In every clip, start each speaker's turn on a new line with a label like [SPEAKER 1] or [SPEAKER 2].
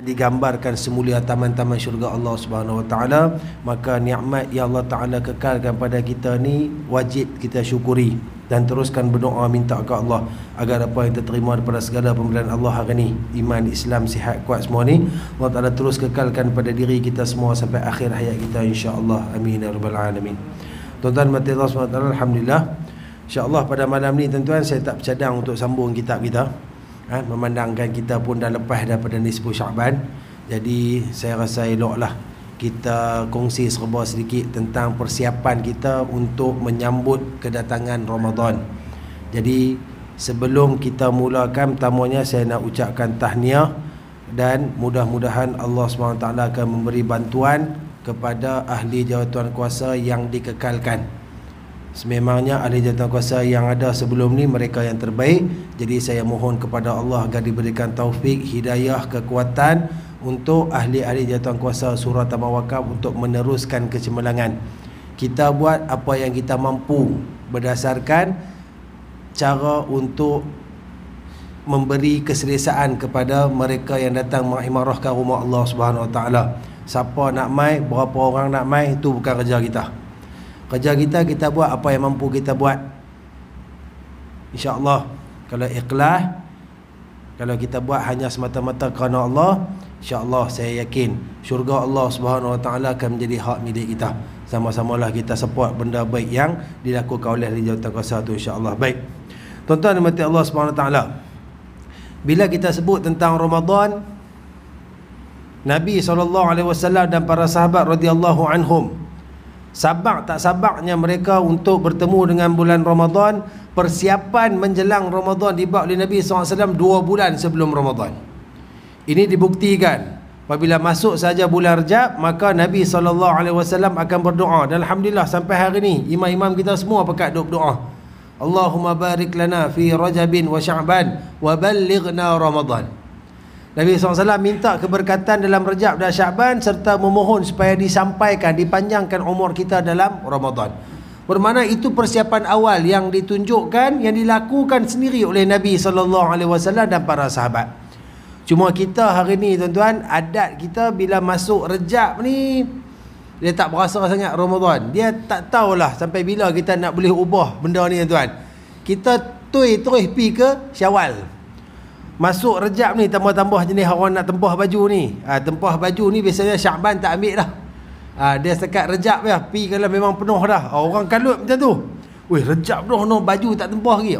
[SPEAKER 1] digambarkan semulia taman-taman syurga Allah Subhanahu Wa Taala, maka nikmat yang Allah Taala kekalkan pada kita ni wajib kita syukuri dan teruskan berdoa minta ke Allah agar apa yang terterima daripada segala pemberian Allah hari ni, iman, Islam, sihat, kuat semua ni, Allah Taala terus kekalkan pada diri kita semua sampai akhir hayat kita, insya-Allah. Amin ya rabbal alamin. Tuan-tuan mati Allah Subhanahu Wa Taala, alhamdulillah. Insya-Allah pada malam ni tuan-tuan saya tak bercadang untuk sambung kitab kita. Memandangkan kita pun dah lepas daripada nisfu Syaban, jadi saya rasa eloklah kita kongsi serba sedikit tentang persiapan kita untuk menyambut kedatangan Ramadan. Jadi sebelum kita mulakan, pertamanya saya nak ucapkan tahniah dan mudah-mudahan Allah SWT akan memberi bantuan kepada ahli jawatan kuasa yang dikekalkan. Sememangnya ahli jawatan kuasa yang ada sebelum ni mereka yang terbaik. Jadi saya mohon kepada Allah agar diberikan taufik, hidayah, kekuatan untuk ahli-ahli jawatan kuasa surah Tamawakaf untuk meneruskan kecemerlangan. Kita buat apa yang kita mampu berdasarkan cara untuk memberi keselesaan kepada mereka yang datang mengimarahkan rumah Allah Subhanahu Wa Taala. Siapa nak mai, berapa orang nak mai, itu bukan kerja kita. Kerja kita buat apa yang mampu kita buat. InsyaAllah kalau ikhlas, kalau kita buat hanya semata-mata kerana Allah, InsyaAllah saya yakin syurga Allah Subhanahu Wa Taala akan menjadi hak milik kita. Sama-samalah kita support benda baik yang dilakukan oleh ahli jawatan kuasa tu, insyaAllah. Baik, tuan-tuan dan mati Allah Subhanahu Wa Taala, bila kita sebut tentang Ramadan, Nabi SAW dan para sahabat radhiyallahu anhum, sabak tak sabaknya mereka untuk bertemu dengan bulan Ramadan, persiapan menjelang Ramadan dibuat oleh Nabi SAW 2 bulan sebelum Ramadan. Ini dibuktikan apabila masuk saja bulan Rajab, maka Nabi SAW akan berdoa. Dan alhamdulillah sampai hari ni imam-imam kita semua pakat doa, Allahumma barik lana fi Rajabin wa Sya'ban wa ballighna Ramadan. Nabi SAW minta keberkatan dalam Rajab dan Sya'ban serta memohon supaya disampaikan, dipanjangkan umur kita dalam Ramadan. Bermakna itu persiapan awal yang ditunjukkan, yang dilakukan sendiri oleh Nabi SAW dan para sahabat. Cuma kita hari ni tuan-tuan, adat kita bila masuk Rajab ni, dia tak berasa sangat Ramadan. Dia tak tahulah sampai bila kita nak boleh ubah benda ni tuan-tuan. Kita terus pi ke Syawal. Masuk Rajab ni tambah-tambah jenis orang nak tempah baju ni. Tempah baju ni biasanya Syaban tak ambil dah. Dia setakat Rajab ya, pi kalau memang penuh dah. Orang kalut macam tu. Weh, Rajab dah no baju tak tempah lagi.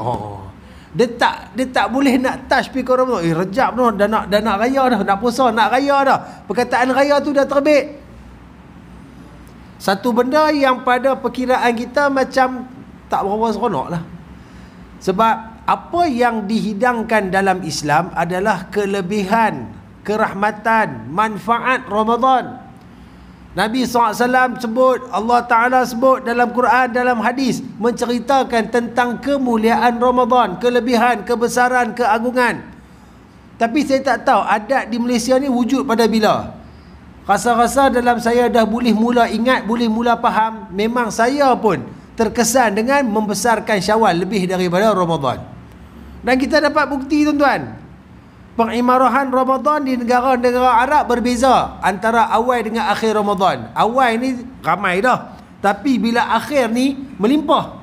[SPEAKER 1] Dia tak boleh nak touch pi ke orang tu. Rajab dah nak raya dah, nak puasa, nak raya dah. Perkataan raya tu dah terbit. Satu benda yang pada perkiraan kita macam tak berapa seronok lah. Sebab apa yang dihidangkan dalam Islam adalah kelebihan, kerahmatan, manfaat Ramadan. Nabi SAW sebut, Allah Ta'ala sebut dalam Quran, dalam hadis, menceritakan tentang kemuliaan Ramadan, kelebihan, kebesaran, keagungan. Tapi saya tak tahu adat di Malaysia ni wujud pada bila. Rasa-rasa dalam saya dah boleh mula ingat, boleh mula faham, memang saya pun terkesan dengan membesarkan Syawal lebih daripada Ramadan. Dan kita dapat bukti tuan-tuan, pengimarahan Ramadan di negara-negara Arab berbeza antara awal dengan akhir Ramadan. Awal ni ramai dah, tapi bila akhir ni melimpah.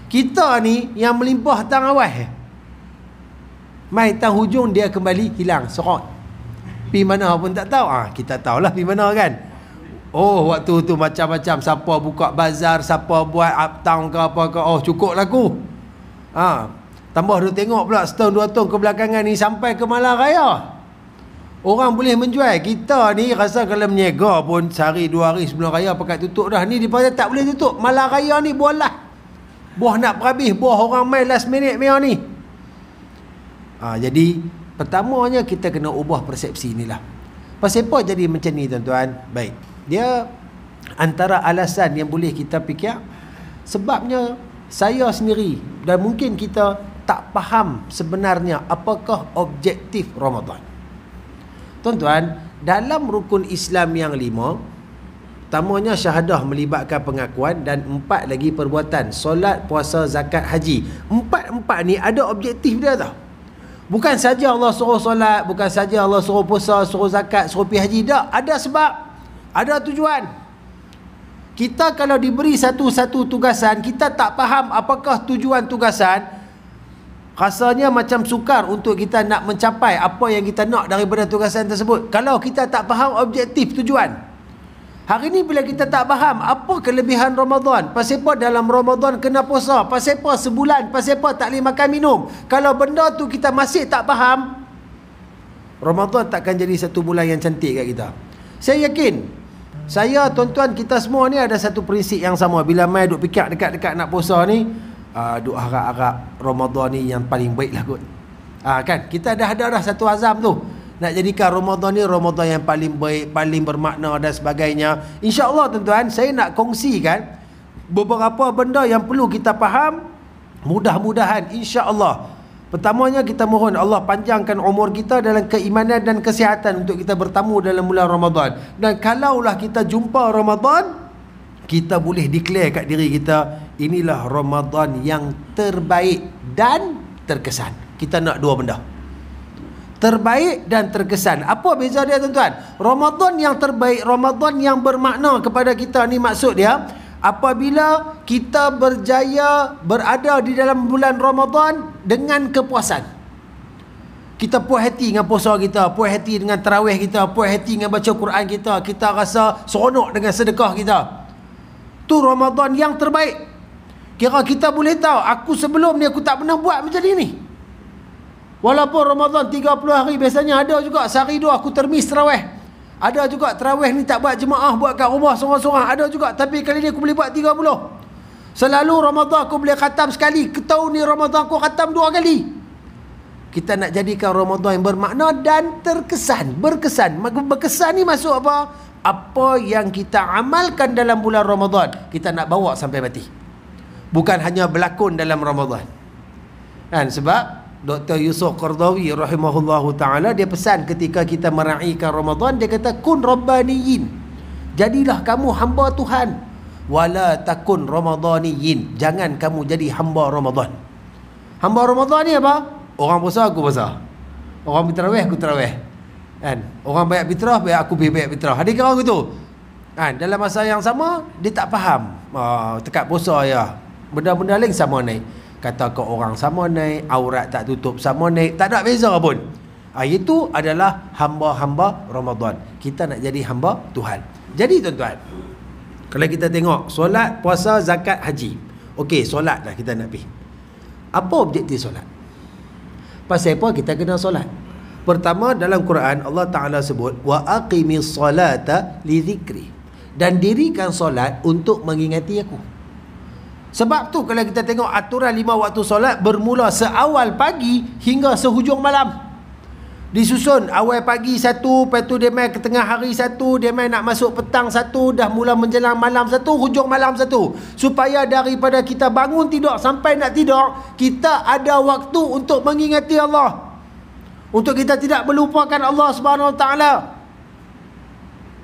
[SPEAKER 1] Kita ni yang melimpah tang awal, mai tang hujung dia kembali hilang serot. Pi mana pun tak tahu. Kita tahulah pi mana kan. Waktu tu macam-macam, siapa buka bazar, siapa buat uptown ke apa ke. Cukup laku. Tambah dia tengok pula setahun 2 tahun kebelakangan ni sampai ke malam raya, orang boleh menjual. Kita ni rasa kalau meniaga pun sehari 2 hari sebelum raya pakai tutup dah. Ni di pasar tak boleh tutup. Malam raya ni buah nak berhabis, buah orang main last minute mereka ni. Jadi pertamanya kita kena ubah persepsi ni lah. Pasal apa jadi macam ni tuan-tuan? Baik, dia antara alasan yang boleh kita fikir, sebabnya saya sendiri dan mungkin kita tak faham sebenarnya apakah objektif Ramadan. Tuan-tuan, dalam rukun Islam yang 5, pertamanya syahadah melibatkan pengakuan, dan 4 lagi perbuatan, solat, puasa, zakat, haji. 4 ni ada objektif dia tau. Bukan saja Allah suruh solat, bukan saja Allah suruh puasa, suruh zakat, suruh pergi haji. Tak, ada sebab, ada tujuan. Kita kalau diberi satu-satu tugasan, kita tak faham apakah tujuan tugasan, rasanya macam sukar untuk kita nak mencapai apa yang kita nak daripada tugasan tersebut. Kalau kita tak faham objektif tujuan. Hari ni bila kita tak faham apa kelebihan Ramadan, pasal apa dalam Ramadan kena puasa, pasal apa sebulan, pasal apa tak boleh makan minum. Kalau benda tu kita masih tak faham, Ramadan takkan jadi satu bulan yang cantik kat kita. Saya yakin, saya, tuan-tuan, kita semua ni ada satu prinsip yang sama. Bila mai duk fikir dekat-dekat nak puasa ni, duk harap-harap Ramadan ni yang paling baik lah kot. Kan, kita dah ada dah satu azam tu, nak jadikan Ramadan ni Ramadan yang paling baik, paling bermakna dan sebagainya. InsyaAllah tuan-tuan, saya nak kongsikan beberapa benda yang perlu kita faham. Mudah-mudahan insyaAllah, pertamanya kita mohon Allah panjangkan umur kita dalam keimanan dan kesihatan untuk kita bertamu dalam bulan Ramadan. Dan kalaulah kita jumpa Ramadan, kita boleh declare kat diri kita, inilah Ramadan yang terbaik dan terkesan. Kita nak dua benda, terbaik dan terkesan. Apa beza dia tuan-tuan? Ramadan yang terbaik, Ramadan yang bermakna kepada kita ni, maksud dia apabila kita berjaya berada di dalam bulan Ramadan dengan kepuasan. Kita puas hati dengan puasa kita, puas hati dengan tarawih kita, puas hati dengan baca Quran kita, kita rasa seronok dengan sedekah kita. Tu Ramadan yang terbaik. Kira kita boleh tahu, aku sebelum ni aku tak pernah buat macam ni. Walaupun Ramadan 30 hari, biasanya ada juga sehari dua aku termis tarawih. Ada juga tarawih ni tak buat jemaah, buat kat rumah sorang-sorang. Ada juga, tapi kali ni aku boleh buat 30. Selalu Ramadan aku boleh khatam sekali. Tahun ni Ramadan aku khatam 2 kali. Kita nak jadikan Ramadan yang bermakna dan terkesan, berkesan. Berkesan ni masuk apa? Apa yang kita amalkan dalam bulan Ramadan, kita nak bawa sampai mati. Bukan hanya berlakon dalam Ramadan. Kan, sebab Dr. Yusuf Qardawi rahimahullahu ta'ala, dia pesan ketika kita meraihkan Ramadan, dia kata, kun rabbaniyin, jadilah kamu hamba Tuhan, wala takun ramadaniyin, jangan kamu jadi hamba Ramadan. Hamba Ramadan ni apa? Orang puasa, aku puasa. Orang bertarawih, aku tarawih. Kan? Orang bayar fitrah, aku bayar fitrah. Ada kira gitu. Kan? Dalam masa yang sama, dia tak faham. Tekat puasa ya, benda-benda lain sama naik. Kata ke orang sama naik, aurat tak tutup sama naik, tak ada beza pun. Itu adalah hamba-hamba Ramadan. Kita nak jadi hamba Tuhan. Jadi tuan-tuan, kalau kita tengok solat, puasa, zakat, haji. Okey, solat dah kita nak pergi. Apa objektif solat? Pasal apa kita kena solat? Pertama, dalam Quran Allah Ta'ala sebut, wa aqimis salata li zikri, dan dirikan solat untuk mengingati aku. Sebab tu kalau kita tengok aturan 5 waktu solat bermula seawal pagi hingga sehujung malam. Disusun awal pagi satu, lepas tu dia main ke tengah hari satu, dia main nak masuk petang satu, dah mula menjelang malam satu, hujung malam satu. Supaya daripada kita bangun tidur sampai nak tidur, kita ada waktu untuk mengingati Allah. Untuk kita tidak melupakan Allah Subhanahu Wa Taala.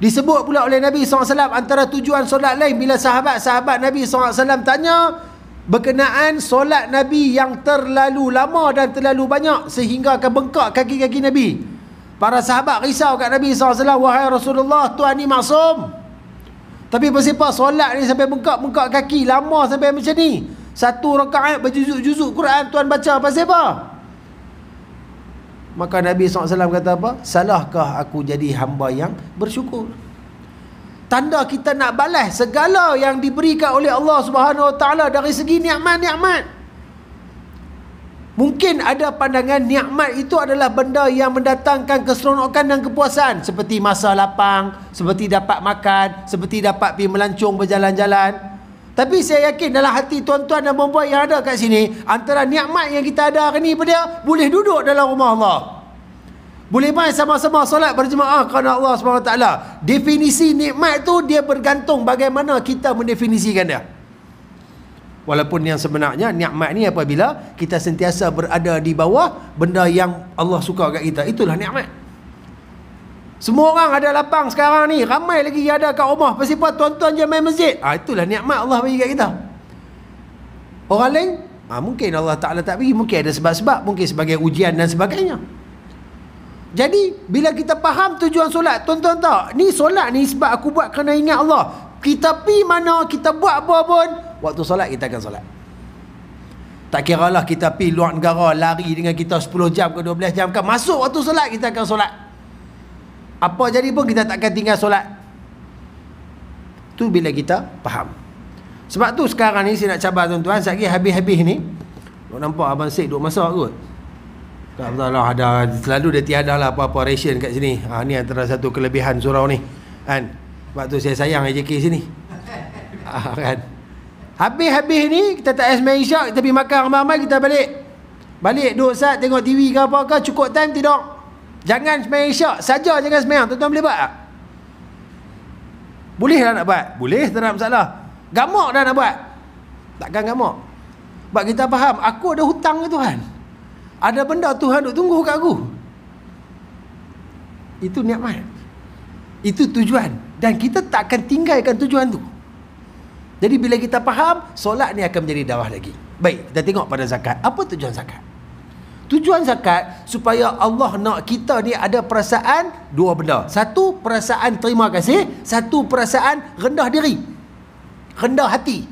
[SPEAKER 1] Disebut pula oleh Nabi SAW antara tujuan solat lain, bila sahabat-sahabat Nabi SAW tanya berkenaan solat Nabi yang terlalu lama dan terlalu banyak sehingga akan bengkak kaki-kaki Nabi. Para sahabat risau kat Nabi SAW, wahai Rasulullah, Tuhan ni maksum, tapi pasal solat ni sampai bengkak-bengkak kaki, lama sampai macam ni. Satu rakaat berjuzuk-juzuk Quran Tuhan baca, pasal apa? Maka Nabi SAW kata apa? Salahkah aku jadi hamba yang bersyukur? Tanda kita nak balas segala yang diberikan oleh Allah Subhanahu Wa Taala dari segi nikmat-nikmat. Mungkin ada pandangan nikmat itu adalah benda yang mendatangkan keseronokan dan kepuasan, seperti masa lapang, seperti dapat makan, seperti dapat pergi melancong berjalan-jalan. Tapi saya yakin dalam hati tuan-tuan dan puan-puan yang ada kat sini, antara nikmat yang kita ada hari ni pada boleh duduk dalam rumah Allah, boleh main sama-sama solat berjemaah kerana Allah SWT. Definisi nikmat tu dia bergantung bagaimana kita mendefinisikan dia. Walaupun yang sebenarnya nikmat ni apabila kita sentiasa berada di bawah benda yang Allah suka kat kita, itulah nikmat. Semua orang ada lapang sekarang ni, ramai lagi yang ada kat rumah, pasal apa? Tuan-tuan je main masjid. Itulah nikmat Allah bagi kat kita. Orang lain Mungkin Allah Ta'ala tak bagi, mungkin ada sebab-sebab, mungkin sebagai ujian dan sebagainya. Jadi bila kita faham tujuan solat, tuan-tuan tahu, ni solat ni sebab aku buat kerana ingat Allah. Kita pi mana, kita buat apa pun, waktu solat kita akan solat. Tak kira lah kita pi luar negara, lari dengan kita 10 jam ke 12 jam kan, masuk waktu solat kita akan solat. Apa jadi pun kita tak akan tinggal solat. Tu bila kita faham. Sebab tu sekarang ni saya nak cabar tuan-tuan, sekali habis-habis ni, nampak Abang Syed duk masak kot. Tak betul lah, ada, selalu dia tiada lah apa-apa ration kat sini. Ni antara satu kelebihan surau ni kan. Sebab tu saya sayang AJK sini. Kan. Habis-habis ni kita tak sembahyang isyak, kita pergi makan ramai-ramai, kita balik duduk sat tengok TV ke apa ke, cukup time tidur. Jangan sembahyang isyak saja, jangan sembahyang. Tuan-tuan boleh buat tak? Boleh lah nak buat? Boleh, tak ada masalah. Gamak dah nak buat? Takkan gamak. Sebab kita faham, aku ada hutang ke Tuhan. Ada benda Tuhan duk tunggu kat aku. Itu nikmat. Itu tujuan. Dan kita tak akan tinggalkan tujuan tu. Jadi bila kita faham, solat ni akan menjadi dakwah lagi. Baik, kita tengok pada zakat. Apa tujuan zakat? Tujuan zakat supaya Allah nak kita ni ada perasaan dua benda. Satu, perasaan terima kasih. Satu, perasaan rendah diri, rendah hati.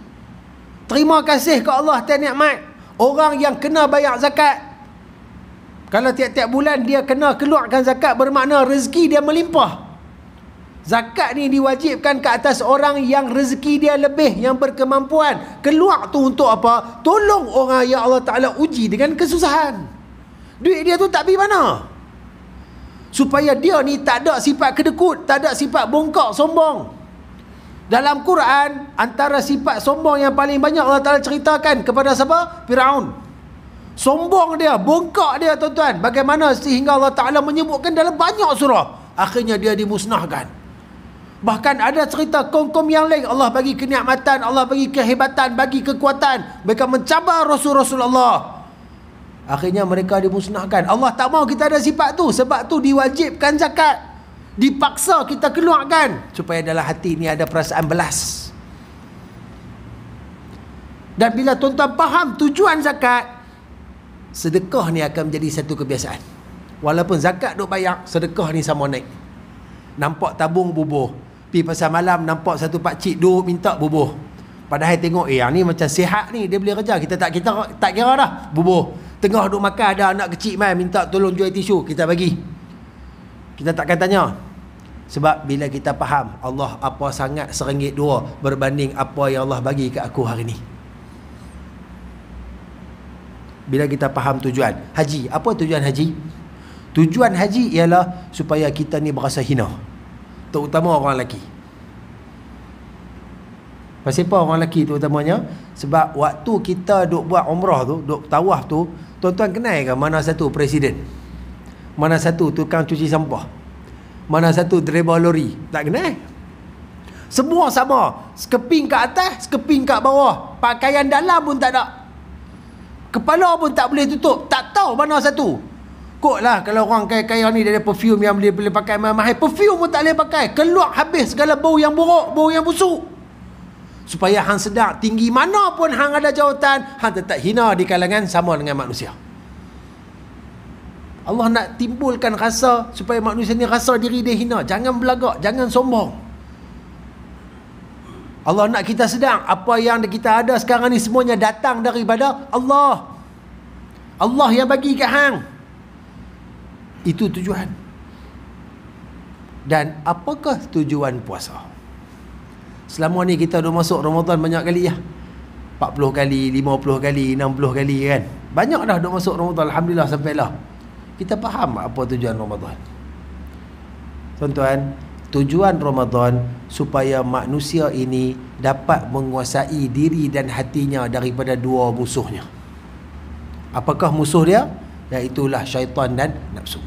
[SPEAKER 1] Terima kasih ke Allah atas nikmat. Orang yang kena bayar zakat, kalau tiap-tiap bulan dia kena keluarkan zakat, bermakna rezeki dia melimpah. Zakat ni diwajibkan ke atas orang yang rezeki dia lebih, yang berkemampuan. Keluar tu untuk apa? Tolong orang yang Allah Ta'ala uji dengan kesusahan. Duit dia tu tak pergi mana? Supaya dia ni tak ada sifat kedekut, tak ada sifat bongkok, sombong. Dalam Quran, antara sifat sombong yang paling banyak Allah Ta'ala ceritakan kepada siapa? Firaun. Sombong dia, bongkok dia tuan-tuan. Bagaimana sehingga Allah Ta'ala menyebutkan dalam banyak surah. Akhirnya dia dimusnahkan. Bahkan ada cerita kaum-kaum yang lain, Allah bagi kenikmatan, Allah bagi kehebatan, bagi kekuatan. Mereka mencabar Rasulullah. Akhirnya mereka dimusnahkan. Allah tak mahu kita ada sifat tu. Sebab tu diwajibkan zakat. Dipaksa kita keluarkan. Supaya dalam hati ni ada perasaan belas. Dan bila tuan-tuan faham tujuan zakat, sedekah ni akan menjadi satu kebiasaan. Walaupun zakat duk bayar, sedekah ni sama naik. Nampak tabung bubuh. Pergi pasar malam, nampak satu pakcik duk minta bubuh. Padahal tengok, yang ni macam sihat ni, dia boleh kerja. Kita tak kira dah, bubuh. Tengah duk makan, ada anak kecil mai minta tolong jual tisu, kita bagi. Kita takkan tanya. Sebab bila kita faham Allah apa sangat RM1 berbanding apa yang Allah bagi ke aku hari ni. Bila kita faham tujuan haji, apa tujuan haji? Tujuan haji ialah supaya kita ni berasa hina, terutama orang lelaki. Pasal apa orang lelaki terutamanya? Sebab waktu kita duk buat umrah tu, duk tawaf tu, tuan-tuan kenal ke mana satu presiden, mana satu tukang cuci sampah, mana satu driver lori? Tak kenal. Semua sama, sekeping kat atas, sekeping kat bawah. Pakaian dalam pun tak ada, kepala pun tak boleh tutup. Tak tahu mana satu. Kok lah kalau orang kaya-kaya ni dia ada perfume yang boleh pakai mahal-mahal, perfume pun tak boleh pakai. Keluar habis segala bau yang buruk, bau yang busuk. Supaya hang sedar, tinggi mana pun hang ada jawatan, hang tetap hina di kalangan sama dengan manusia. Allah nak timbulkan rasa supaya manusia ni rasa diri dia hina. Jangan belagak, jangan sombong. Allah nak kita sedar apa yang kita ada sekarang ni semuanya datang daripada Allah. Allah yang bagi kat hang. Itu tujuan. Dan apakah tujuan puasa? Selama ni kita dah masuk Ramadan banyak kali ya. 40 kali, 50 kali, 60 kali kan. Banyak dah dah masuk Ramadan, alhamdulillah sampailah. Kita faham apa tujuan Ramadan. Tuan-tuan, tujuan Ramadan supaya manusia ini dapat menguasai diri dan hatinya daripada dua musuhnya. Apakah musuh dia? Iaitulah syaitan dan nafsu.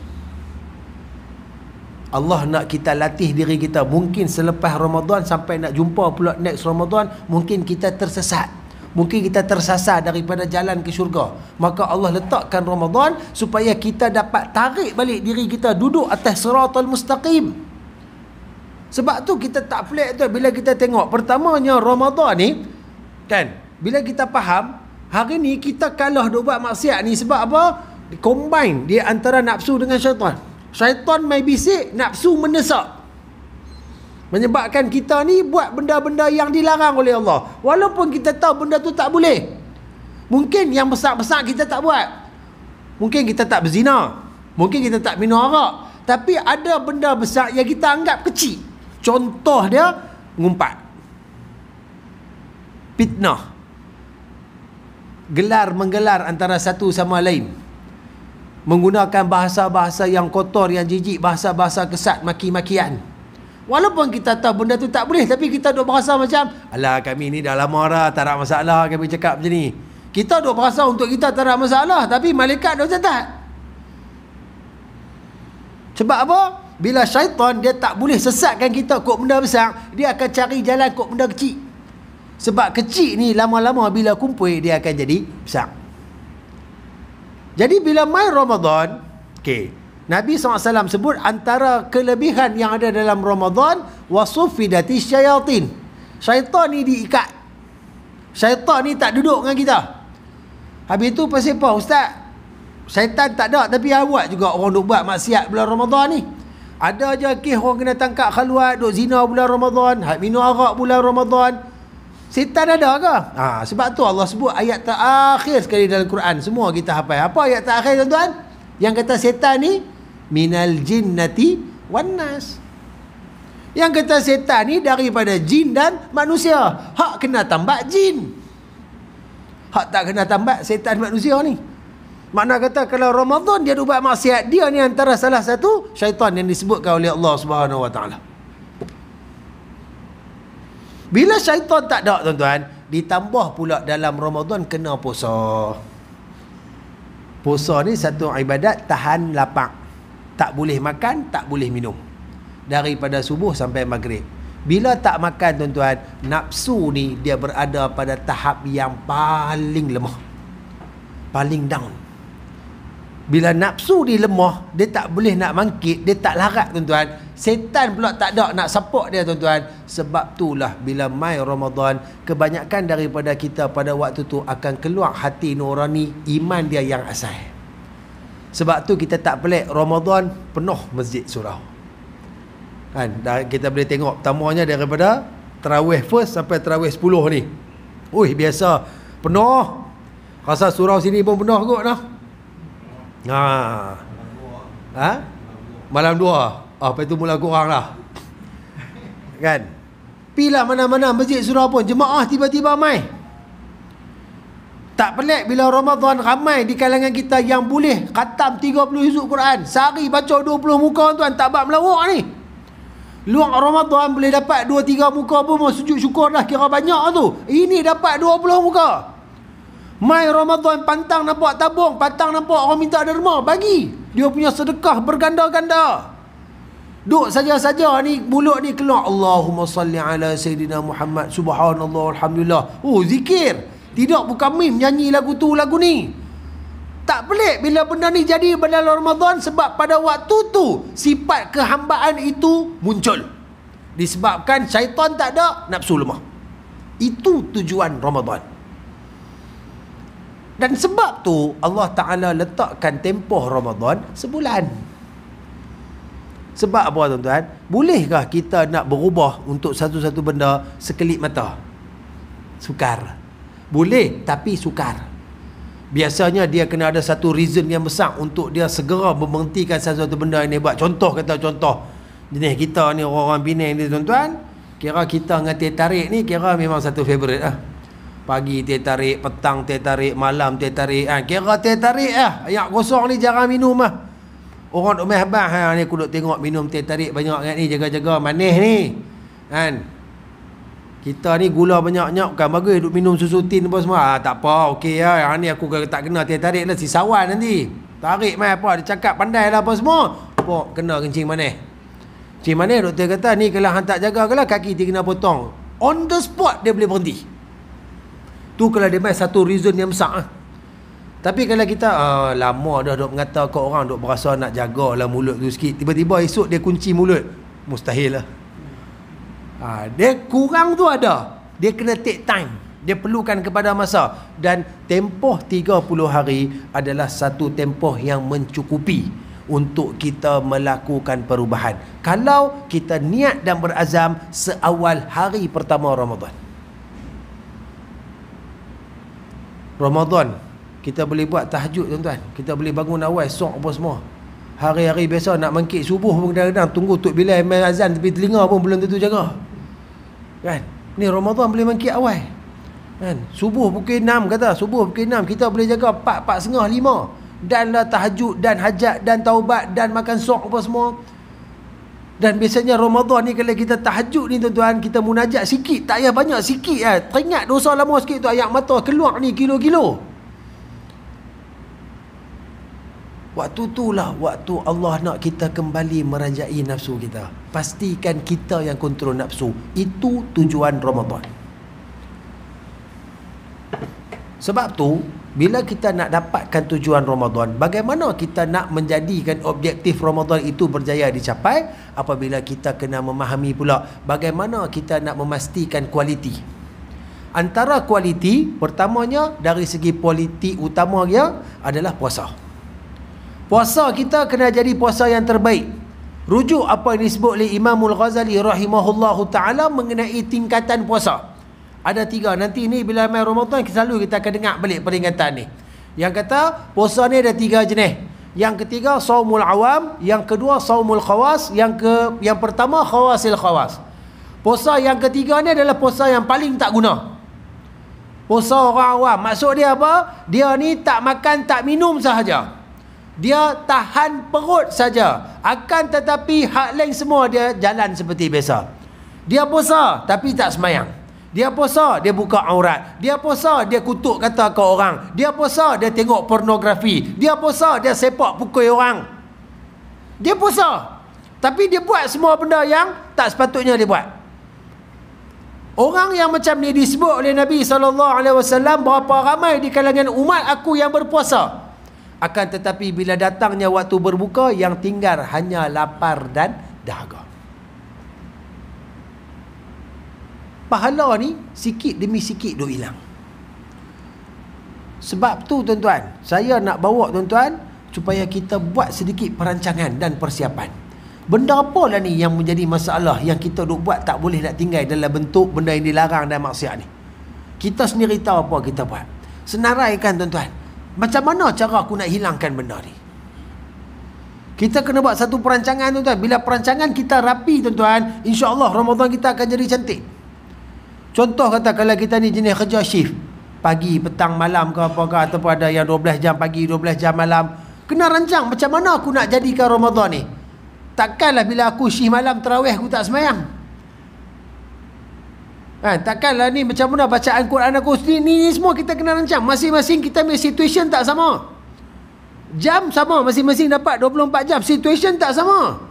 [SPEAKER 1] Allah nak kita latih diri kita. Mungkin selepas Ramadan sampai nak jumpa pula next Ramadan, mungkin kita tersesat, mungkin kita tersasar daripada jalan ke syurga. Maka Allah letakkan Ramadan supaya kita dapat tarik balik diri kita duduk atas siratal mustaqim. Sebab tu kita tak pelik tu bila kita tengok pertamanya Ramadan ni kan, bila kita faham Hari ni kita kalah duk buat maksiat ni sebab apa? Combine dia antara nafsu dengan syaitan. Syaitan main bisik, nafsu mendesak. Menyebabkan kita ni buat benda-benda yang dilarang oleh Allah. Walaupun kita tahu benda tu tak boleh. Mungkin yang besar-besar kita tak buat. Mungkin kita tak berzina. Mungkin kita tak minum arak. Tapi ada benda besar yang kita anggap kecil. Contoh dia, ngumpat. Fitnah. Menggelar antara satu sama lain. Menggunakan bahasa-bahasa yang kotor, yang jijik, bahasa-bahasa kesat, maki-makian. Walaupun kita tahu benda tu tak boleh, tapi kita duk berasa macam, alah kami ni dah lama dah, tak ada masalah kami cakap macam ni. Kita duk berasa untuk kita tak ada masalah, tapi malaikat duk catat. Sebab apa? Bila syaitan dia tak boleh sesatkan kita kod benda besar, dia akan cari jalan kod benda kecil. Sebab kecil ni lama-lama bila kumpul dia akan jadi besar. Jadi bila mai Ramadan, Nabi SAW sebut antara kelebihan yang ada dalam Ramadan, wasufidati syayatin. Syaitan ni diikat. Syaitan ni tak duduk dengan kita. Habis tu pasal apa ustaz? Syaitan tak ada, tapi awak juga orang duk buat maksiat bulan Ramadan ni. Ada je kes orang kena tangkap khaluat, duk zina bulan Ramadan, minum arak bulan Ramadan. Syaitan ada ke? Sebab tu Allah sebut ayat terakhir sekali dalam Quran. Semua kita hafal. Apa ayat terakhir tuan-tuan? Yang kata syaitan ni minal jinnati wan nas. Yang kata setan ni daripada jin dan manusia. Hak kena tambak jin. Hak tak kena tambak setan manusia ni. Makna kata kalau Ramadan dia buat maksiat, dia ni antara salah satu syaitan yang disebutkan oleh Allah Subhanahu Wa Taala. Bila syaitan tak ada tuan-tuan, ditambah pula dalam Ramadan kena puasa. Puasa ni satu ibadat tahan lapar. Tak boleh makan, tak boleh minum. Daripada subuh sampai maghrib. Bila tak makan tuan-tuan, nafsu ni dia berada pada tahap yang paling lemah. Paling down. Bila nafsu ni lemah, dia tak boleh nak bangkit, dia tak larat tuan-tuan. Setan pula tak ada nak support dia tuan-tuan. Sebab itulah bila mai Ramadan, kebanyakan daripada kita pada waktu tu akan keluar hati nurani iman dia yang asal. Sebab tu kita tak pelik Ramadan penuh masjid surau. Kan? Kita boleh tengok pertamanya daripada tarawih first sampai tarawih 10 ni. Biasa penuh. Rasa surau sini pun penuh kot dah. Malam 2. Lepas tu mula kurang lah. Kan? Pilah mana-mana masjid surau pun jemaah tiba-tiba mai. Tak pelik bila Ramadan ramai di kalangan kita yang boleh khatam 30 juzuk Quran. Sehari baca 20 muka tuan, tak bab melawak ni. Luang Ramadan boleh dapat 2-3 muka pun mau sujud syukur dah kira banyak tu. Ini dapat 20 muka. Mai Ramadan pantang nampak tabung, pantang nampak orang minta derma, bagi. Dia punya sedekah berganda-ganda. Duk saja-saja ni mulut ni keluar Allahumma salli ala Sayyidina Muhammad, subhanallah, alhamdulillah. Zikir. Tidak bukan mim nyanyi lagu tu lagu ni. Tak pelik bila benda ni jadi pada Ramadan, sebab pada waktu tu sifat kehambaan itu muncul. Disebabkan syaitan tak ada, nafsu lemah. Itu tujuan Ramadan. Dan sebab tu Allah Ta'ala letakkan tempoh Ramadan sebulan. Sebab apa tuan-tuan? Bolehkah kita nak berubah untuk satu-satu benda sekelip mata? Sukar. Boleh, tapi sukar. Biasanya dia kena ada satu reason yang besar untuk dia segera memberhentikan satu-satu benda yang dia buat. Contoh, jenis kita ni orang-orang Penang ni tuan-tuan, kira kita dengan teh tarik ni kira memang satu favourite lah. Pagi teh tarik, petang teh tarik, malam teh tarik, kira teh tarik lah. Ayak kosong ni jarang minum lah. Orang duk main habang, ni aku duk tengok minum teh tarik banyak kan ni, jaga-jaga manis ni. Kan? Kita ni gula banyak-banyak bukan bagus, duk minum susu tin apa semua. Tak apa, okey lah. Yang ni aku tak kena teh tarik lah, si sawan nanti. Tarik mai apa, dia cakap pandai lah apa semua. Pok kena kencing manis. Kencing manis doktor kata ni kalau hang tak jaga kalau kaki dia kena potong. On the spot dia boleh berhenti. Tu kalau dia main satu reason yang besar. Tapi kalau kita lama dah duk mengata kat orang, duk berasa nak jagalah mulut tu sikit, tiba-tiba esok dia kunci mulut, mustahil lah. Dia kurang tu ada. Dia kena take time. Dia perlukan kepada masa. Dan tempoh 30 hari adalah satu tempoh yang mencukupi untuk kita melakukan perubahan. Kalau kita niat dan berazam seawal hari pertama Ramadan. Ramadan, kita boleh buat tahajud tuan-tuan. Kita boleh bangun awal, sok apa semua. Hari-hari biasa nak mangkit subuh pun kadang-kadang tunggu Tok Bilal main azan tepi telinga pun belum tentu jaga. Kan? Ni Ramadan boleh mangkit awal. Kan? Subuh pukul 6 kata, subuh pukul 6 kita boleh jaga 4, 4.30, 5. Dan lah tahajud dan hajat dan taubat dan makan sok apa semua. Dan biasanya Ramadan ni kalau kita tahajud ni tuan-tuan, kita munajat sikit, tak payah banyak, sikit lah. Teringat dosa lama sikit tu, ayat mata keluar ni kilo-kilo. Waktu itulah waktu Allah nak kita kembali merajai nafsu kita. Pastikan kita yang kontrol nafsu. Itu tujuan Ramadan. Sebab tu, bila kita nak dapatkan tujuan Ramadan, bagaimana kita nak menjadikan objektif Ramadan itu berjaya dicapai? Apabila kita kena memahami pula bagaimana kita nak memastikan kualiti. Antara kualiti, pertamanya dari segi kualiti utama dia adalah puasa. Puasa kita kena jadi puasa yang terbaik. Rujuk apa yang disebut oleh Imamul Ghazali rahimahullahu ta'ala mengenai tingkatan puasa. Ada 3. Nanti ni bila main Ramadan selalu kita akan dengar balik peringatan ni. Yang kata puasa ni ada 3 jenis. Yang ketiga saumul awam, yang kedua saumul khawas, yang pertama khawasil khawas. Puasa yang ketiga ni adalah puasa yang paling tak guna. Puasa orang awam. Maksud dia apa? Dia ni tak makan tak minum sahaja. Dia tahan perut saja. Akan tetapi hak lain semua dia jalan seperti biasa. Dia puasa tapi tak semayang. Dia puasa, dia buka aurat. Dia puasa, dia kutuk kata ke orang. Dia puasa, dia tengok pornografi. Dia puasa, dia sepak pukul orang. Dia puasa, tapi dia buat semua benda yang tak sepatutnya dia buat. Orang yang macam ni disebut oleh Nabi SAW, berapa ramai di kalangan umat aku yang berpuasa. Akan tetapi bila datangnya waktu berbuka, yang tinggal hanya lapar dan dahaga. Pahala ni sikit demi sikit duk hilang. Sebab tu tuan-tuan, saya nak bawa tuan-tuan supaya kita buat sedikit perancangan dan persiapan. Benda apalah ni yang menjadi masalah yang kita duk buat tak boleh nak tinggal dalam bentuk benda yang dilarang dan maksiat ni. Kita sendiri tahu apa kita buat. Senaraikan tuan-tuan, macam mana cara aku nak hilangkan benda ni? Kita kena buat satu perancangan tuan-tuan. Bila perancangan kita rapi tuan-tuan, insya-Allah Ramadan kita akan jadi cantik. Contoh kata kalau kita ni jenis kerja shift, pagi, petang, malam ke apakah, ataupun ada yang 12 jam pagi, 12 jam malam. Kena rancang macam mana aku nak jadikan Ramadan ni. Takkanlah bila aku shift malam tarawih aku tak semayang. Takkanlah ni macam mana bacaan Quran aku. Ni semua kita kena rancang. Masing-masing kita punya situation tak sama. Jam sama, masing-masing dapat 24 jam. Situation tak sama.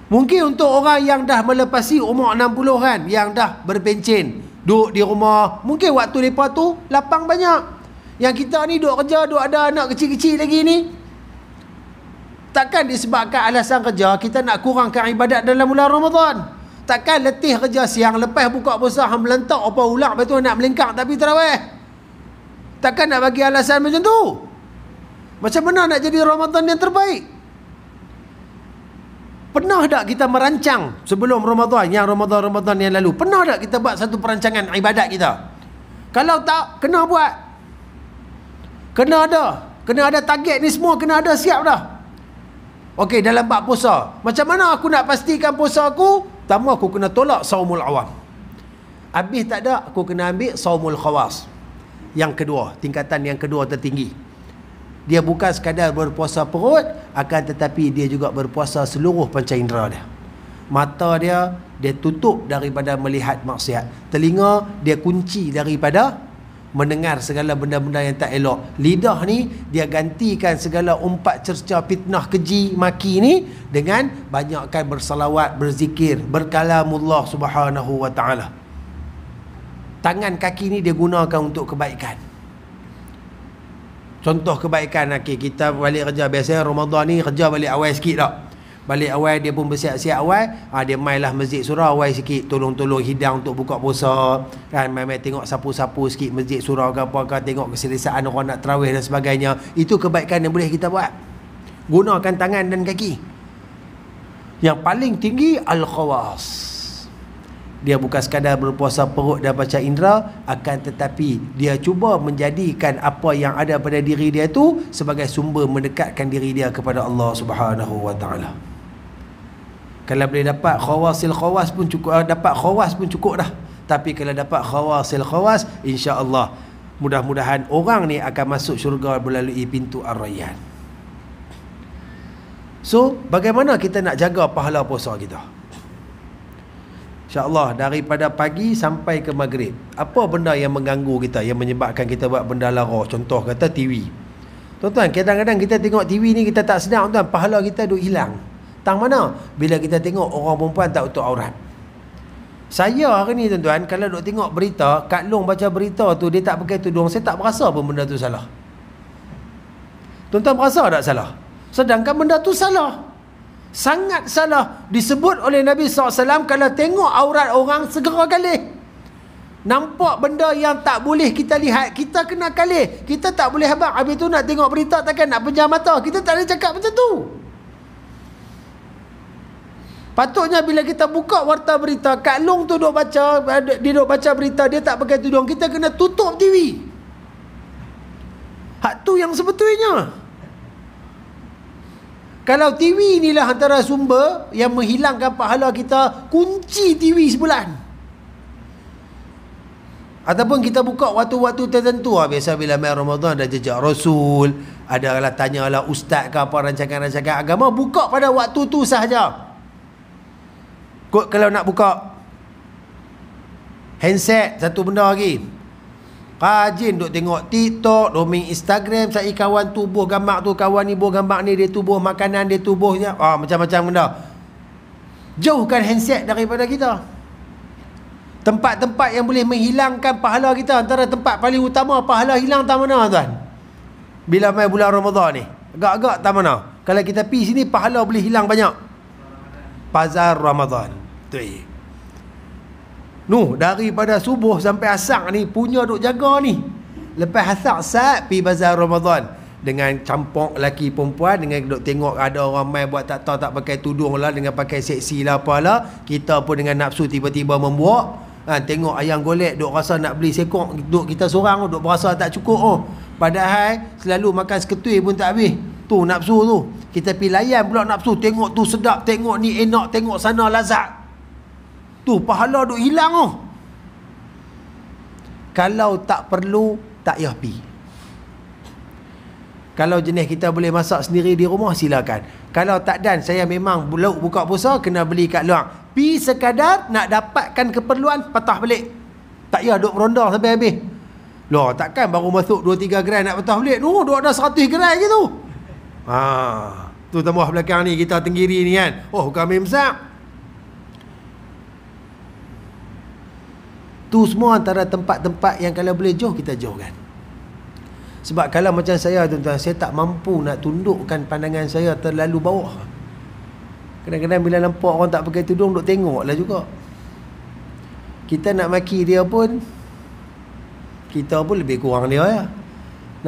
[SPEAKER 1] Mungkin untuk orang yang dah melepasi umur 60 kan, yang dah berpencen, duduk di rumah, mungkin waktu lepas tu lapang banyak. Yang kita ni duduk kerja, duduk ada anak kecil-kecil lagi ni. Takkan disebabkan alasan kerja kita nak kurangkan ibadat dalam bulan Ramadan. Takkan letih kerja siang, lepas buka puasa hang melentak apa ular, lepas tu nak melengkak tapi tarawih. Takkan nak bagi alasan macam tu. Macam mana nak jadi Ramadan yang terbaik? Pernah tak kita merancang sebelum Ramadan, yang Ramadan yang lalu? Pernah tak kita buat satu perancangan ibadat kita? Kalau tak, kena buat. Kena ada target ni semua, kena ada siap dah. Okey, dalam bab puasa, macam mana aku nak pastikan puasa aku? Pertama, aku kena tolak saumul awam. Habis tak ada, aku kena ambil saumul khawas. Yang kedua, tingkatan yang kedua tertinggi. Dia bukan sekadar berpuasa perut, akan tetapi dia juga berpuasa seluruh panca indera dia. Mata dia tutup daripada melihat maksiat. Telinga dia kunci daripada mendengar segala benda-benda yang tak elok. Lidah ni dia gantikan segala umpat cerca, fitnah, keji, maki ni dengan banyakkan bersalawat, berzikir, berkalamullah subhanahu wa ta'ala. Tangan kaki ni dia gunakan untuk kebaikan. Contoh kebaikan, kita balik kerja, biasanya Ramadan ni kerja balik awal sikit tak. Balik awal dia pun bersiap-siap awal, dia mainlah masjid surau awal sikit, tolong-tolong hidang untuk buka puasa kan, main-main tengok sapu-sapu sikit masjid surau ke apa ke, tengok keselesaan orang nak tarawih dan sebagainya. Itu kebaikan yang boleh kita buat. Gunakan tangan dan kaki. Yang paling tinggi al-khawas. Dia bukan sekadar berpuasa perut dan baca indera, akan tetapi dia cuba menjadikan apa yang ada pada diri dia tu sebagai sumber mendekatkan diri dia kepada Allah Subhanahu wa taala. Kalau boleh dapat khawasil khawas pun cukup, dapat khawas pun cukup dah. Tapi kalau dapat khawasil khawas, insya-Allah mudah-mudahan orang ni akan masuk syurga melalui pintu Ar-Rayyan. So, bagaimana kita nak jaga pahala puasa kita? InsyaAllah daripada pagi sampai ke maghrib, apa benda yang mengganggu kita, yang menyebabkan kita buat benda lara? Contoh kata TV. Tuan-tuan, kadang-kadang kita tengok TV ni kita tak sedar, tuan, pahala kita duk hilang. Tang mana? Bila kita tengok orang perempuan tak tutup aurat. Saya hari ni tuan-tuan, kalau duk tengok berita, Kak Long baca berita tu dia tak pakai tudung, saya tak berasa pun benda tu salah. Tuan-tuan berasa tak salah? Sedangkan benda tu salah. Sangat salah. Disebut oleh Nabi SAW, kalau tengok aurat orang, segera kalih. Nampak benda yang tak boleh kita lihat, kita kena kalih. Kita tak boleh habaq. Habis tu nak tengok berita, takkan nak pejam mata. Kita tak boleh cakap macam tu. Patutnya bila kita buka warta berita, Kak Long tu duk baca, dia duk baca berita, dia tak pakai tudung, kita kena tutup TV. Hak tu yang sebetulnya. Kalau TV inilah antara sumber yang menghilangkan pahala kita, kunci TV sebulan. Ataupun kita buka waktu-waktu tertentu. Biasa bila main Ramadan ada jejak Rasul, adalah tanyalah ustaz ke apa rancangan-rancangan agama, buka pada waktu tu sahaja. Kalau nak buka handset, satu benda lagi. Rajin duk tengok TikTok, duk main Instagram, saya kawan tubuh gambar tu, kawan ni buah gambar ni, dia tubuh makanan, dia tubuhnya, macam-macam benda. Jauhkan handset daripada kita. Tempat-tempat yang boleh menghilangkan pahala kita, antara tempat paling utama pahala hilang tak mana tuan? Bila main bulan Ramadan ni, agak-agak tak mana. Kalau kita pergi sini, pahala boleh hilang banyak. Pasar Ramadan. Tu. Daripada subuh sampai asar ni punya duk jaga ni. Lepas asar sat pergi bazar Ramadan dengan campur lelaki perempuan, dengan duk tengok ada orang mai buat tak tahu, tak pakai tudung lah, dengan pakai seksi lah apalah. Kita pun dengan nafsu tiba-tiba membuat. Tengok ayam golek duk rasa nak beli sekok, duk kita seorang duk berasa tak cukup. Padahal selalu makan seketui pun tak habis. Tu nafsu tu. Kita pergi layan pula nafsu, tengok tu sedap, tengok ni enak, tengok sana lazat. Tu pahala duk hilang. Kalau tak perlu, tak payah pi. Kalau jenis kita boleh masak sendiri di rumah, silakan. Kalau tak, dan saya memang lauk buka puasa kena beli kat luar, pi sekadar nak dapatkan keperluan, patah balik. Tak payah duk meronda sampai habis. Loh, takkan baru masuk 2-3 gerai nak patah balik. Duk ada 100 gerai je tu. Tu tambah belakang ni kita Tenggiri ni kan. Kami besar. Tu semua antara tempat-tempat yang kalau boleh jauh, kita jauhkan. Sebab kalau macam saya tuan-tuan, saya tak mampu nak tundukkan pandangan saya terlalu bawah. Kadang-kadang bila nampak orang tak pakai tudung, duk tengok lah juga. Kita nak maki dia pun, kita pun lebih kurang dia ya.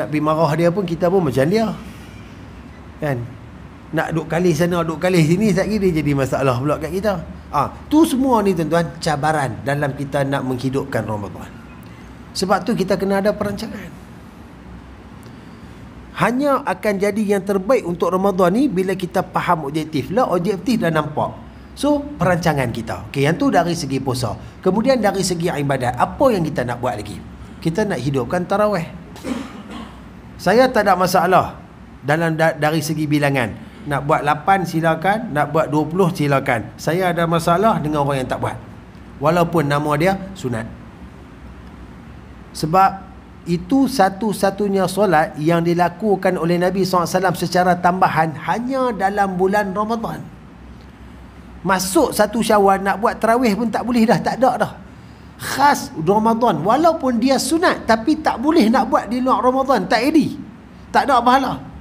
[SPEAKER 1] Nak pergi marah dia pun, kita pun macam dia. Kan? Nak duk kalih sana, duk kalih sini, sekali dia jadi masalah pula kat kita. Tu semua ni tuan-tuan, cabaran dalam kita nak menghidupkan Ramadan. Sebab tu kita kena ada perancangan. Hanya akan jadi yang terbaik untuk Ramadan ni bila kita faham objektif. Lah objektif dah nampak. So perancangan kita. Okey, yang tu dari segi puasa. Kemudian dari segi ibadat, apa yang kita nak buat lagi? Kita nak hidupkan tarawih. Saya tak ada masalah dalam dari segi bilangan. Nak buat 8 silakan, nak buat 20 silakan. Saya ada masalah dengan orang yang tak buat, walaupun nama dia sunat. Sebab itu satu-satunya solat yang dilakukan oleh Nabi SAW secara tambahan hanya dalam bulan Ramadan. Masuk satu Syawal nak buat tarawih pun tak boleh dah, tak ada dah. Khas Ramadan, walaupun dia sunat, tapi tak boleh nak buat di luar Ramadan, tak edih, tak ada pahala.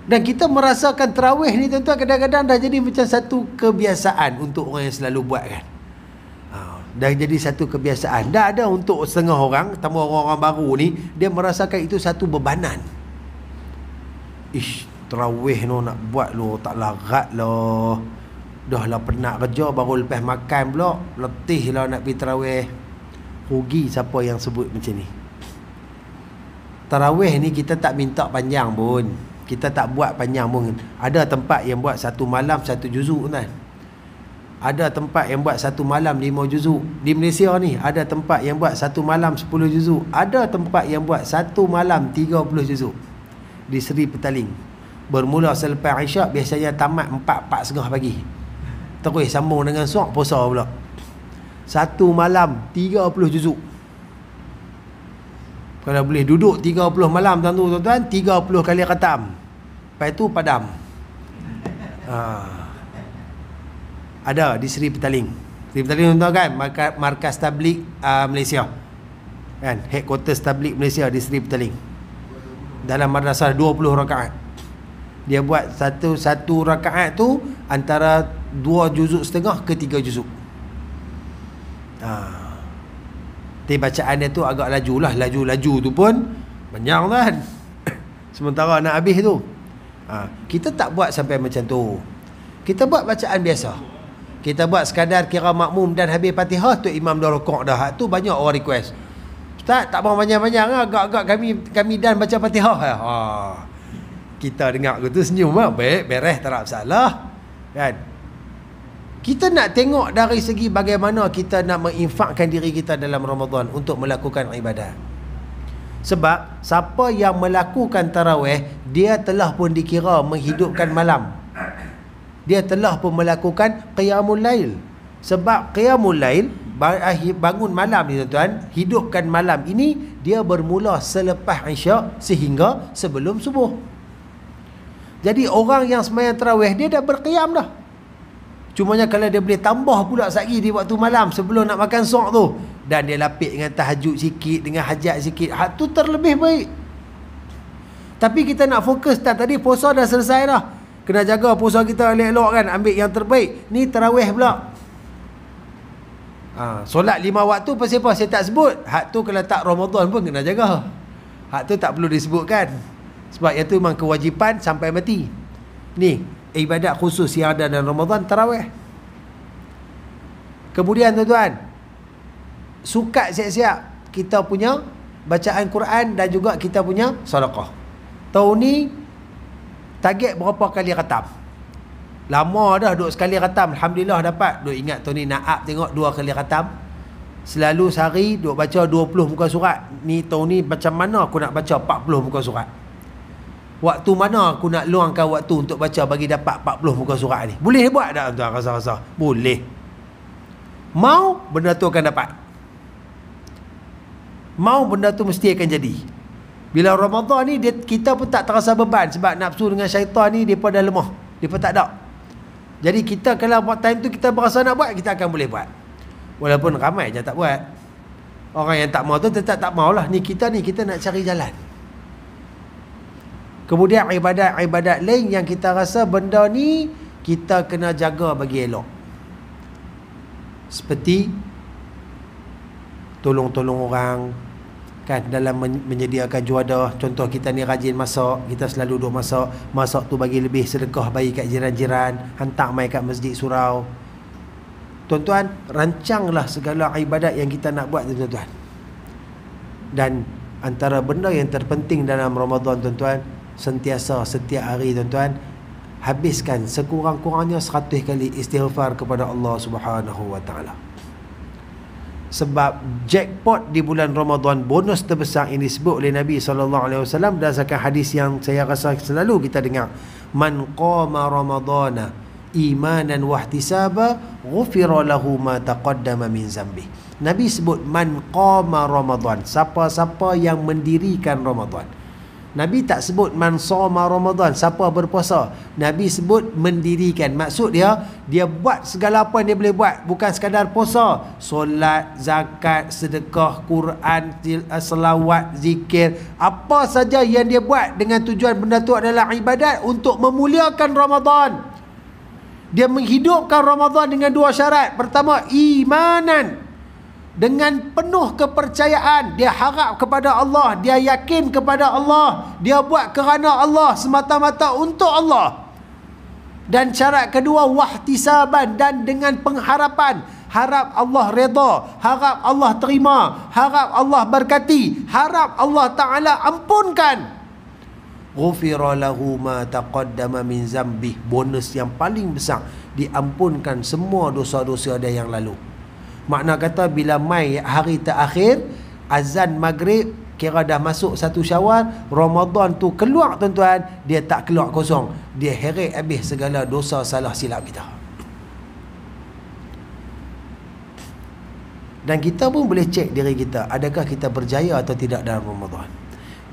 [SPEAKER 1] Dan kita merasakan tarawih ni tuan-tuan kadang-kadang dah jadi macam satu kebiasaan untuk orang yang selalu buat kan. Dah jadi satu kebiasaan. Dah ada untuk setengah orang, tambah orang-orang baru ni, dia merasakan itu satu bebanan. Ish, tarawih no nak buat lo tak larat lah. Dah lah penat kerja baru lepas makan pula, letih lah nak pergi tarawih. Rugi siapa yang sebut macam ni. Tarawih ni kita tak minta panjang pun. Kita tak buat panjang pun. Ada tempat yang buat satu malam satu juzuk kan. Ada tempat yang buat satu malam 5 juzuk. Di Malaysia ni ada tempat yang buat satu malam 10 juzuk. Ada tempat yang buat satu malam 30 juzuk. Di Seri Petaling. Bermula selepas Isyak biasanya tamat 4:30 pagi. Terus sambung dengan suak puasa pula. Satu malam 30 juzuk. Kalau boleh duduk 30 malam tuan-tuan, 30 kali khatam. Lepas tu padam. Ada di Seri Petaling. Seri Petaling tuan-tuan kan, markas tabligh Malaysia. Kan, headquarters tabligh Malaysia di Seri Petaling. Dalam madrasah 20 rakaat. Dia buat satu rakaat tu antara 2 juzuk setengah ke 3 juzuk. Tapi bacaan dia tu agak laju lah. Laju-laju tu pun panjang kan. Sementara nak habis tu. Kita tak buat sampai macam tu. Kita buat bacaan biasa. Kita buat sekadar kira makmum dan habis Fatihah tu imam dah rukuk dah. Tu banyak orang request. Ustaz tak mau panjang-panjang lah. Agak-agak kami dan baca Fatihah lah. Kita dengar tu senyum lah. Baik, beres, tak ada masalah. Kan? Kita nak tengok dari segi bagaimana kita nak menginfakkan diri kita dalam Ramadan untuk melakukan ibadat. Sebab siapa yang melakukan tarawih, dia telah pun dikira menghidupkan malam. Dia telah pun melakukan qiyamul lail. Sebab qiyamul lail, bangun malam ni tuan-tuan, hidupkan malam ini, dia bermula selepas Isyak sehingga sebelum subuh. Jadi orang yang sembahyang tarawih, dia dah berqiyam dah. Cumanya kalau dia boleh tambah pula sehari di waktu malam sebelum nak makan suak tu, dan dia lapik dengan tahajud sikit, dengan hajat sikit, hak tu terlebih baik. Tapi kita nak fokus tadi puasa dah selesai dah. Kena jaga puasa kita elok-elok kan, ambil yang terbaik. Ni tarawih pula. Solat 5 waktu pasal apa saya tak sebut. Hak tu kalau tak Ramadan pun kena jaga. Hak tu tak perlu disebutkan. Sebab itu memang kewajipan sampai mati. Ni ibadat khusus yang ada dalam Ramadan, tarawih. Kemudian tuan-tuan, sukat siap-siap kita punya bacaan Quran dan juga kita punya sedekah. Tahun ni target berapa kali khatam? Lama dah duk sekali khatam, alhamdulillah dapat. Duk ingat tahun ni Naab tengok 2 kali khatam. Selalu sehari duk baca 20 muka surat. Ni tahun ni macam mana aku nak baca 40 muka surat? Waktu mana aku nak luangkan waktu untuk baca bagi dapat 40 muka surat ni? Boleh buat tak tuan rasa-rasa? Boleh. Mau, benda tu akan dapat. Mau, benda tu mesti akan jadi. Bila Ramadan ni, kita pun tak terasa beban. Sebab nafsu dengan syaitan ni, dia pun dah lemah. Dia pun tak ada. Jadi kita kalau buat time tu, kita berasa nak buat, kita akan boleh buat. Walaupun ramai je tak buat. Orang yang tak mau tu tetap tak maulah. Ni kita nak cari jalan. Kemudian ibadat-ibadat lain yang kita rasa benda ni kita kena jaga bagi elok. Seperti tolong-tolong orang kan dalam menyediakan juadah. Contoh kita ni rajin masak, kita selalu duk masak. Masak tu bagi lebih sedekah bagi kat jiran-jiran, hantar mai kat masjid surau. Tuan-tuan, rancanglah segala ibadat yang kita nak buat tuan-tuan. Dan antara benda yang terpenting dalam Ramadan tuan-tuan, sentiasa setiap hari tuan-tuan habiskan sekurang-kurangnya 100 kali istighfar kepada Allah Subhanahu wa taala. Sebab jackpot di bulan Ramadan, bonus terbesar yang disebut oleh Nabi SAW berdasarkan hadis yang saya rasa selalu kita dengar, man qama ramadana imanan wa ihtisaba ghufira lahu ma taqaddama min zambi. Nabi sebut man qama Ramadan, siapa-siapa yang mendirikan Ramadan. Nabi tak sebut man shoma Ramadan, siapa berpuasa. Nabi sebut mendirikan. Maksud dia buat segala apa yang dia boleh buat, bukan sekadar puasa. Solat, zakat, sedekah, Quran, selawat, zikir, apa saja yang dia buat dengan tujuan benda tu adalah ibadat untuk memuliakan Ramadan. Dia menghidupkan Ramadan dengan dua syarat. Pertama, imanan, dengan penuh kepercayaan. Dia harap kepada Allah, dia yakin kepada Allah, dia buat kerana Allah, semata-mata untuk Allah. Dan syarat kedua, wahtisaban, dan dengan pengharapan, harap Allah redha, harap Allah terima, harap Allah berkati, harap Allah Ta'ala ampunkan. Ghufira lahu ma taqaddama min zambih. Bonus yang paling besar, diampunkan semua dosa-dosa dia yang lalu. Makna kata bila mai hari terakhir, azan maghrib, kira dah masuk 1 Syawal, Ramadan tu keluar tuan-tuan, dia tak keluar kosong. Dia heret habis segala dosa salah silap kita. Dan kita pun boleh cek diri kita, adakah kita berjaya atau tidak dalam Ramadan.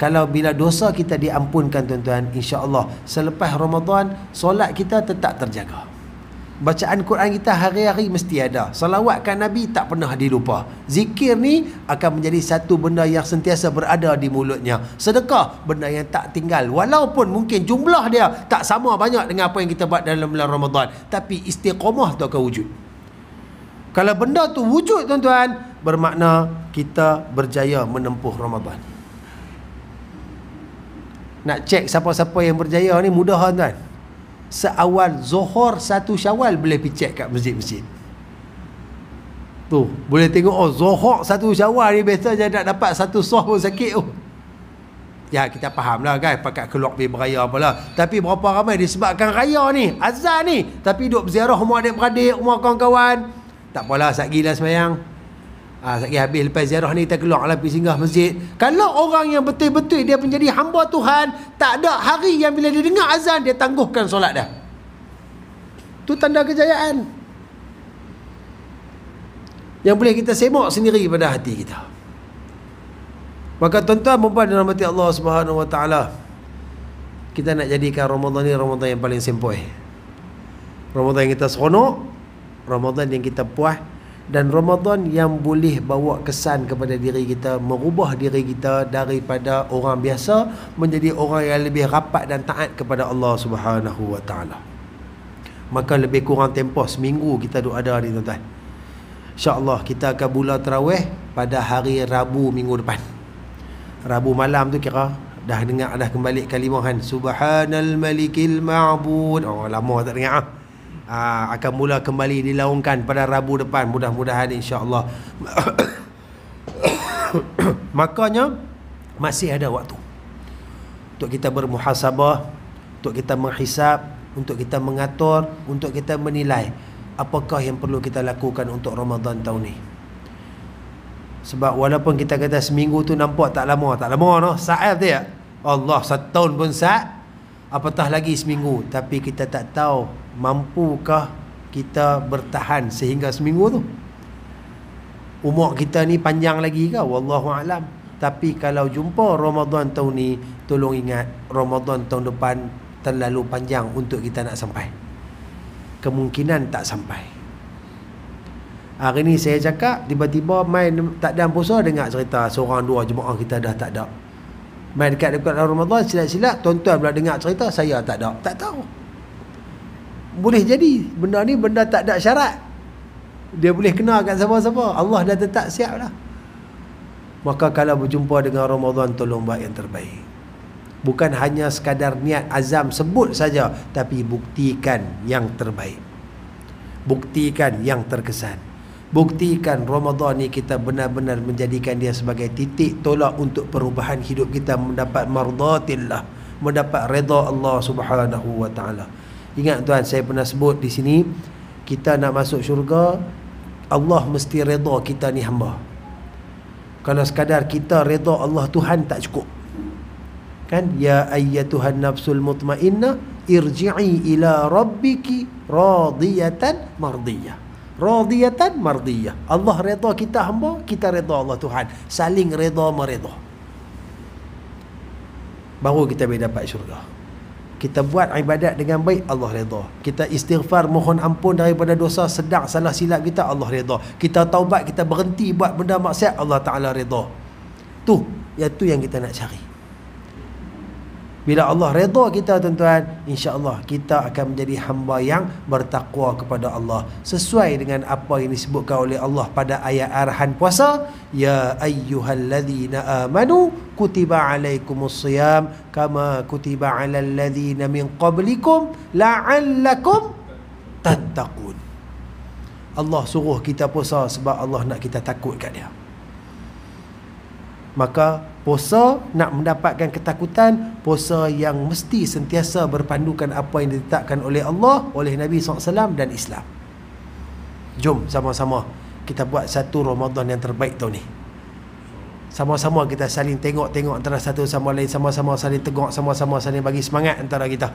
[SPEAKER 1] Kalau bila dosa kita diampunkan tuan-tuan, insya-Allah selepas Ramadan solat kita tetap terjaga. Bacaan Quran kita hari-hari mesti ada. Salawatkan Nabi tak pernah dilupa. Zikir ni akan menjadi satu benda yang sentiasa berada di mulutnya. Sedekah, benda yang tak tinggal. Walaupun mungkin jumlah dia tak sama banyak dengan apa yang kita buat dalam bulan Ramadan, tapi istiqamah tu akan wujud. Kalau benda tu wujud tuan-tuan, bermakna kita berjaya menempuh Ramadan. Nak cek siapa-siapa yang berjaya ni mudah tuan-tuan. Seawal Zuhur 1 Syawal boleh pergi cek kat masjid-masjid. Tu, boleh tengok, oh Zuhur 1 Syawal ni biasa je nak dapat 1 soh pun sakit. Oh. Ya, kita faham lah kan, pakat keluar pergi beraya apalah. Tapi berapa ramai disebabkan raya ni, azan ni, tapi duduk berziarah rumah adik-beradik, rumah kawan-kawan. Tak apalah, satgi lah semayang. Satgi habis lepas ziarah ni kita keluar lah pergi singgah masjid. Kalau orang yang betul-betul dia menjadi hamba Tuhan, tak ada hari yang bila dia dengar azan dia tangguhkan solat dah. Tu tanda kejayaan yang boleh kita semak sendiri pada hati kita. Maka tuan-tuan perempuan dan rahmati Allah Subhanahu Wa Taala, kita nak jadikan Ramadan ni Ramadan yang paling sempoi. Ramadan yang kita seronok, Ramadan yang kita puas, dan Ramadan yang boleh bawa kesan kepada diri kita, merubah diri kita daripada orang biasa menjadi orang yang lebih rapat dan taat kepada Allah Subhanahu Wa Taala. Maka lebih kurang tempoh seminggu kita duk ada ni tuan-tuan. InsyaAllah kita akan mula tarawih pada hari Rabu minggu depan. Rabu malam tu kira dah dengar dah kembali kalimahan Subhanal Malikil Ma'bud. Oh lama tak dengar akan mula kembali dilaungkan pada Rabu depan, mudah-mudahan insya-Allah. Makanya masih ada waktu untuk kita bermuhasabah, untuk kita menghisap, untuk kita mengatur, untuk kita menilai apakah yang perlu kita lakukan untuk Ramadan tahun ni. Sebab walaupun kita kata seminggu tu nampak tak lama noh, saat tu ya. Allah, 1 tahun pun saat, apatah lagi seminggu, tapi kita tak tahu mampukah kita bertahan sehingga seminggu tu. Umur kita ni panjang lagi ke? Wallahu a'lam. Tapi kalau jumpa Ramadan tahun ni, tolong ingat Ramadan tahun depan terlalu panjang untuk kita nak sampai. Kemungkinan tak sampai. Hari ni saya cakap, tiba-tiba main tak ada puasa, dengar cerita seorang dua jemaah kita dah tak ada. Main dekat Ramadan, silat-silat, tuan-tuan pula dengar cerita, saya tak ada. Tak tahu. Boleh jadi benda ni benda tak ada syarat, dia boleh kena kat siapa-siapa. Allah dah tetap siap dah. Maka kalau berjumpa dengan Ramadan, tolong buat yang terbaik. Bukan hanya sekadar niat azam sebut saja, tapi buktikan yang terbaik, buktikan yang terkesan, buktikan Ramadan ni kita benar-benar menjadikan dia sebagai titik tolak untuk perubahan hidup kita, mendapat mardatillah, mendapat redha Allah Subhanahu Wa Taala. Ingat tuan, saya pernah sebut di sini, kita nak masuk syurga, Allah mesti redha kita ni hamba. Kalau sekadar kita redha Allah Tuhan tak cukup. Kan, ya ayyatuhan nafsul mutmainnah irji'i ila rabbiki radiyatan mardiyah. Radiyatan mardiyah. Allah redha kita hamba, kita redha Allah Tuhan. Saling redha meredha. baru kita boleh dapat syurga. Kita buat ibadat dengan baik, Allah redha. Kita istighfar, mohon ampun daripada dosa sedang salah silap kita, Allah redha. Kita taubat, kita berhenti buat benda maksiat, Allah Ta'ala redha. Tu yang kita nak cari. Bila Allah redha kita, tuan-tuan, insya-Allah kita akan menjadi hamba yang bertakwa kepada Allah, sesuai dengan apa yang disebutkan oleh Allah pada ayat arahan puasa, ya ayyuhalladzina amanu kutiba alaikumusiyam kama kutiba alal ladzina min qablikum la'allakum tattaqun. Allah suruh kita puasa sebab Allah nak kita takut kat dia. Maka puasa nak mendapatkan ketakutan, puasa yang mesti sentiasa berpandukan apa yang ditetapkan oleh Allah, oleh Nabi SAW dan Islam. Jom sama-sama kita buat satu Ramadan yang terbaik tahun ni. Sama-sama kita saling tengok-tengok antara satu sama lain, sama-sama saling tegur, sama-sama saling bagi semangat antara kita.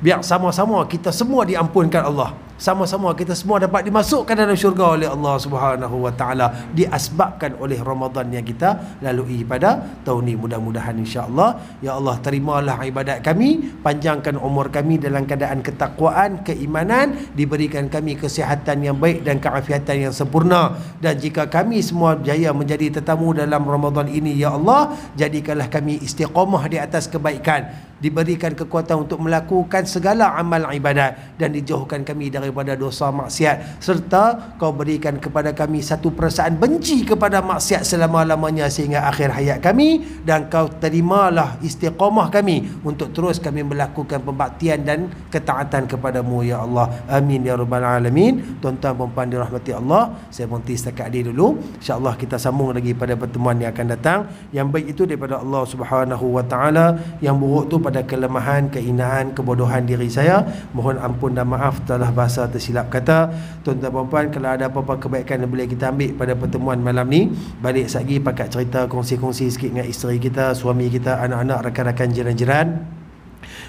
[SPEAKER 1] Biar sama-sama kita semua diampunkan Allah. Sama-sama kita semua dapat dimasukkan dalam syurga oleh Allah Subhanahu wa taala, diasbabkan oleh Ramadan yang kita lalui pada tahun ini. Mudah-mudahan insya-Allah. Ya Allah, terimalah ibadat kami, panjangkan umur kami dalam keadaan ketakwaan, keimanan, diberikan kami kesihatan yang baik dan keafiatan yang sempurna. Dan jika kami semua berjaya menjadi tetamu dalam Ramadan ini, ya Allah, jadikanlah kami istiqamah di atas kebaikan, diberikan kekuatan untuk melakukan segala amal ibadat, dan dijauhkan kami daripada dosa maksiat, serta kau berikan kepada kami satu perasaan benci kepada maksiat selama-lamanya sehingga akhir hayat kami, dan kau terimalah istiqamah kami untuk terus kami melakukan pembaktian dan ketaatan kepadamu, ya Allah. Amin ya rabbal alamin. Tuan-tuan dan puan dirahmati Allah, saya berhenti setakat ini dulu. InsyaAllah kita sambung lagi pada pertemuan yang akan datang. Yang baik itu daripada Allah Subhanahu wa taala, yang buruk tu pada kelemahan, kehinaan, kebodohan diri saya. Mohon ampun dan maaf telah bahasa tersilap kata. Tuan-tuan dan puan, kalau ada apa-apa kebaikan yang boleh kita ambil pada pertemuan malam ni, balik lagi pakat cerita, kongsi-kongsi sikit dengan isteri kita, suami kita, anak-anak, rakan-rakan, jiran-jiran.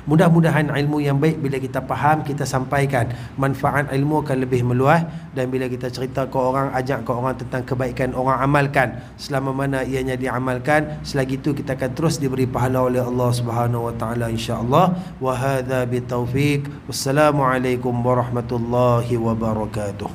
[SPEAKER 1] Mudah-mudahan ilmu yang baik bila kita faham, kita sampaikan, manfaat ilmu akan lebih meluas. Dan bila kita cerita ke orang, ajak ke orang tentang kebaikan, orang amalkan. Selama mana ianya diamalkan, selagi itu kita akan terus diberi pahala oleh Allah Subhanahu wa taala, insya-Allah. Wa hadza bitaufiq. Wassalamualaikum warahmatullahi wabarakatuh.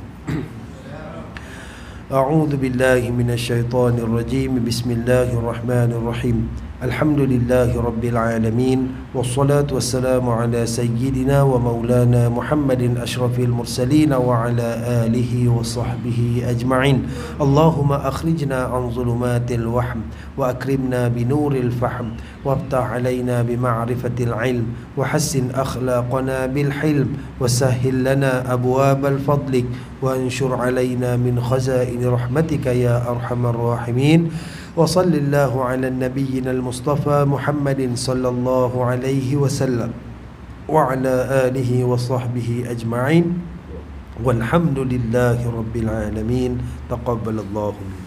[SPEAKER 1] A'udzu billahi minasyaitonir rajim. Bismillahirrahmanirrahim. Alhamdulillahi Rabbil Alamin. Wassalatu wassalamu ala sayyidina wa maulana Muhammadin ashrafil mursalin wa ala alihi wa sahbihi ajma'in. Allahumma akhrijna an zulumatil wahm wa akrimna binuril fahm waftah alayna bima'rifatil ilm wa hassin akhlaqana bil hilm wa sahhil lana abwabal fadlik wa anshur alayna min khazain rahmatika ya arhamar rahimin. وصل الله على نبينا المصطفى محمد صلى الله عليه وسلم وعلى آله وصحبه أجمعين والحمد لله رب العالمين. تقبل الله منكم.